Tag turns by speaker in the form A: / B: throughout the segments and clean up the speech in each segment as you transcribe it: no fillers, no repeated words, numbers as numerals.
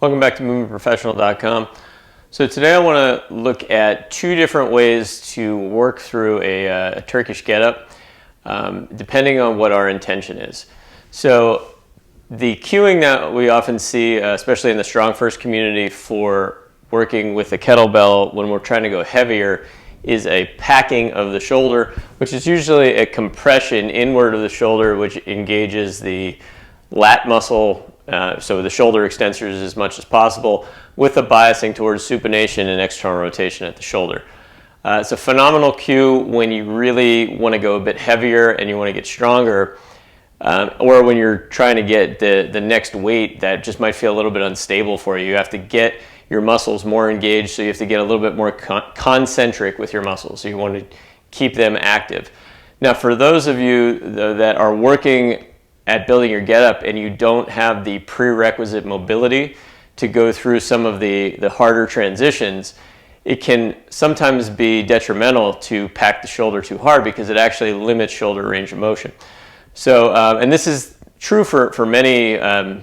A: Welcome back to movementprofessional.com. So today I want to look at two different ways to work through a Turkish get-up, depending on what our intention is. So the cueing that we often see, especially in the strong first community for working with a kettlebell when we're trying to go heavier, is a packing of the shoulder, which is usually a compression inward of the shoulder, which engages the lat muscle, so the shoulder extensors as much as possible, with a biasing towards supination and external rotation at the shoulder. It's a phenomenal cue when you really want to go a bit heavier and you want to get stronger, or when you're trying to get the next weight that just might feel a little bit unstable for you. You have to get your muscles more engaged, so you have to get a little bit more concentric with your muscles. So you want to keep them active. Now, for those of you that are working at building your get-up and you don't have the prerequisite mobility to go through some of the harder transitions, it can sometimes be detrimental to pack the shoulder too hard because it actually limits shoulder range of motion. So, and this is true for many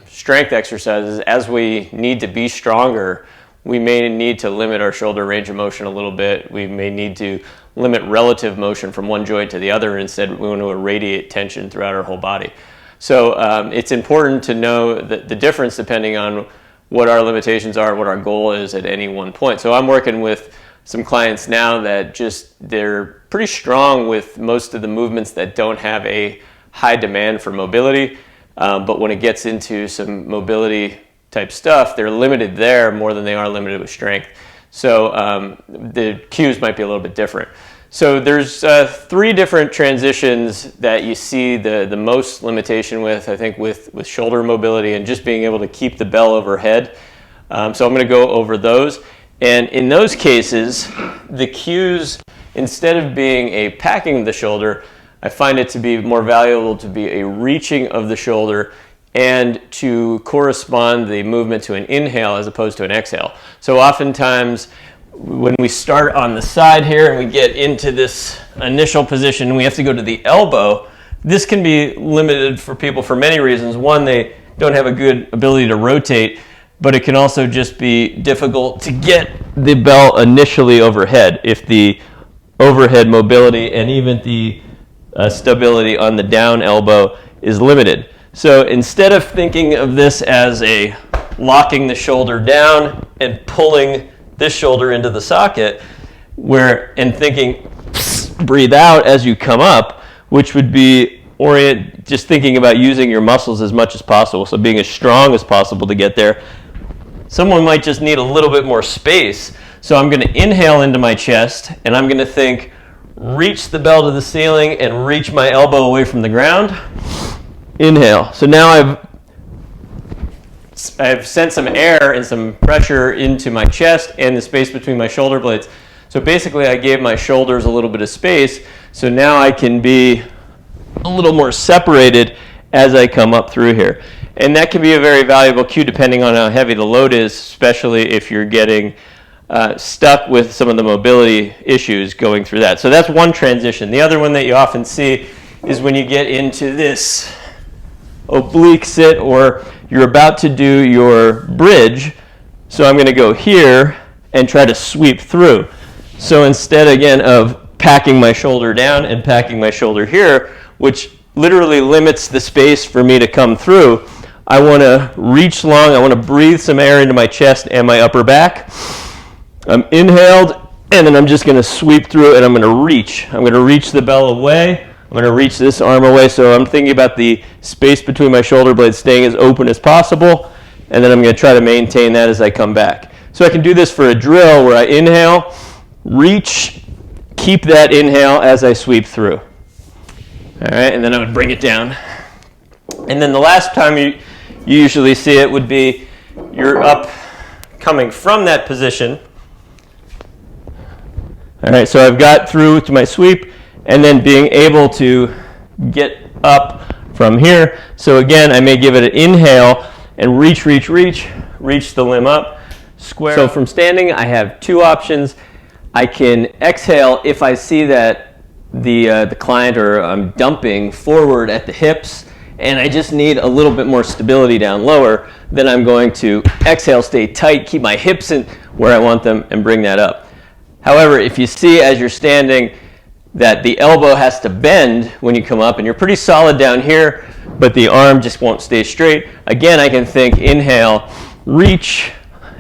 A: strength exercises. As we need to be stronger, we may need to limit our shoulder range of motion a little bit. We may need to limit relative motion from one joint to the other. Instead, we want to irradiate tension throughout our whole body. So it's important to know the difference depending on what our limitations are, what our goal is at any one point. So I'm working with some clients now that they're pretty strong with most of the movements that don't have a high demand for mobility, but when it gets into some mobility type stuff, they're limited there more than they are limited with strength. So the cues might be a little bit different. So there's three different transitions that you see the most limitation with, I think, with shoulder mobility and just being able to keep the bell overhead. So I'm going to go over those. And in those cases, the cues, instead of being a packing of the shoulder, I find it to be more valuable to be a reaching of the shoulder and to correspond the movement to an inhale as opposed to an exhale. So oftentimes, when we start on the side here and we get into this initial position, we have to go to the elbow. This can be limited for people for many reasons. One, they don't have a good ability to rotate, but it can also just be difficult to get the bell initially overhead if the overhead mobility and even the stability on the down elbow is limited. So instead of thinking of this as a locking the shoulder down and pulling this shoulder into the socket, and thinking breathe out as you come up, which would be just thinking about using your muscles as much as possible, so being as strong as possible to get there. Someone might just need a little bit more space, so I'm going to inhale into my chest and I'm going to think reach the bell to the ceiling and reach my elbow away from the ground. Inhale. So now I've sent some air and some pressure into my chest and the space between my shoulder blades. So basically I gave my shoulders a little bit of space, so now I can be a little more separated as I come up through here. And that can be a very valuable cue depending on how heavy the load is, especially if you're getting stuck with some of the mobility issues going through that. So that's one transition. The other one that you often see is when you get into this oblique sit, or you're about to do your bridge. So I'm going to go here and try to sweep through. So instead, again, of packing my shoulder down and packing my shoulder here, which literally limits the space for me to come through, I want to reach long. I want to breathe some air into my chest and my upper back. I'm inhaled, and then I'm just going to sweep through, and I'm going to reach. I'm going to reach the bell away. I'm going to reach this arm away, so I'm thinking about the space between my shoulder blades staying as open as possible, and then I'm going to try to maintain that as I come back. So I can do this for a drill where I inhale, reach, keep that inhale as I sweep through. All right, and then I would bring it down. And then the last time you usually see it would be you're up coming from that position. All right, so I've got through to my sweep, and then being able to get up from here. So again, I may give it an inhale and reach the limb up, square. So from standing, I have two options. I can exhale if I see that the client, or I'm dumping forward at the hips and I just need a little bit more stability down lower, then I'm going to exhale, stay tight, keep my hips in where I want them, and bring that up. However, if you see as you're standing that the elbow has to bend when you come up, and you're pretty solid down here, but the arm just won't stay straight, again, I can think inhale, reach,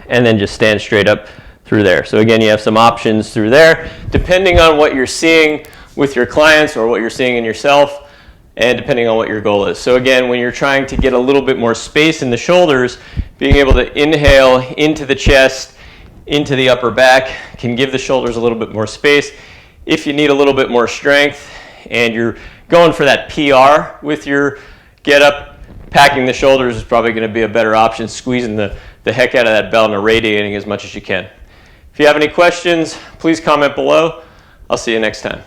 A: and then just stand straight up through there. So again, you have some options through there, depending on what you're seeing with your clients or what you're seeing in yourself, and depending on what your goal is. So again, when you're trying to get a little bit more space in the shoulders, being able to inhale into the chest, into the upper back, can give the shoulders a little bit more space. If you need a little bit more strength and you're going for that PR with your get up, packing the shoulders is probably going to be a better option, squeezing the heck out of that belt and irradiating as much as you can. If you have any questions, please comment below. I'll see you next time.